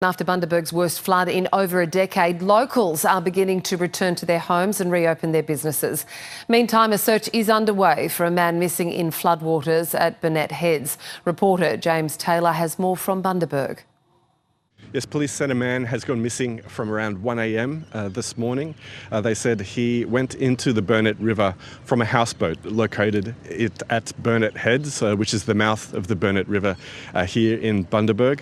After Bundaberg's worst flood in over a decade, locals are beginning to return to their homes and reopen their businesses. Meantime, a search is underway for a man missing in floodwaters at Burnett Heads. Reporter James Taylor has more from Bundaberg. Yes, police said a man has gone missing from around 1 a.m. This morning. They said he went into the Burnett River from a houseboat located at Burnett Heads, which is the mouth of the Burnett River here in Bundaberg.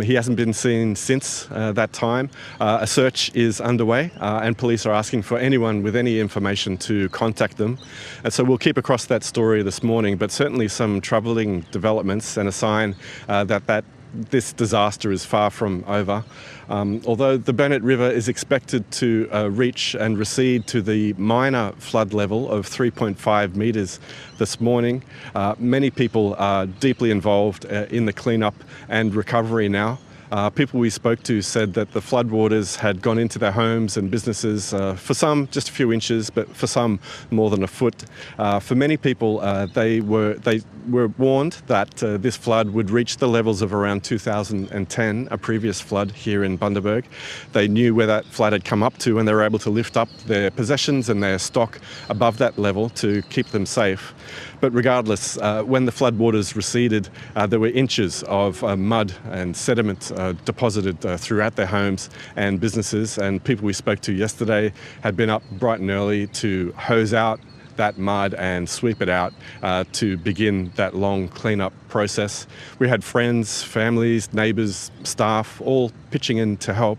He hasn't been seen since that time. A search is underway and police are asking for anyone with any information to contact them. And so we'll keep across that story this morning, but certainly some troubling developments and a sign that this disaster is far from over. Although the Burnett River is expected to reach and recede to the minor flood level of 3.5 metres this morning, many people are deeply involved in the cleanup and recovery now. People we spoke to said that the floodwaters had gone into their homes and businesses, for some just a few inches, but for some more than a foot. For many people, they were warned that this flood would reach the levels of around 2010, a previous flood here in Bundaberg. They knew where that flood had come up to and they were able to lift up their possessions and their stock above that level to keep them safe. But regardless, when the floodwaters receded, there were inches of mud and sediment deposited throughout their homes and businesses, and people we spoke to yesterday had been up bright and early to hose out that mud and sweep it out to begin that long cleanup process. We had friends, families, neighbours, staff all pitching in to help.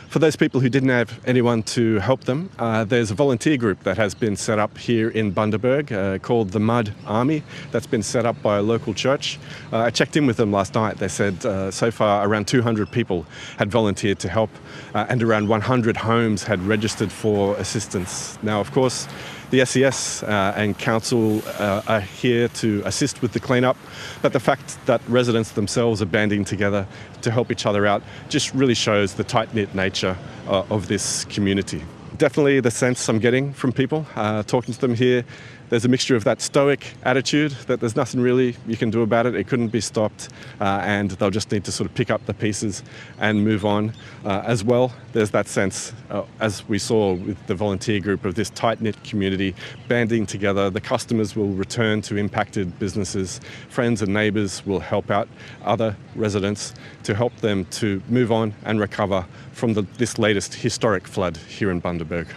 For those people who didn't have anyone to help them, there's a volunteer group that has been set up here in Bundaberg called the Mud Army. That's been set up by a local church. I checked in with them last night. They said so far around 200 people had volunteered to help and around 100 homes had registered for assistance. Now, of course, the SES and council are here to assist with the cleanup, but the fact that residents themselves are banding together to help each other out just really shows the tight-knit nature of this community. Definitely the sense I'm getting from people talking to them here, there's a mixture of that stoic attitude that there's nothing really you can do about it, it couldn't be stopped, and they'll just need to sort of pick up the pieces and move on. As well, there's that sense, as we saw with the volunteer group, of this tight-knit community banding together. The customers will return to impacted businesses, friends and neighbours will help out other residents to help them to move on and recover from this latest historic flood here in Bundaberg.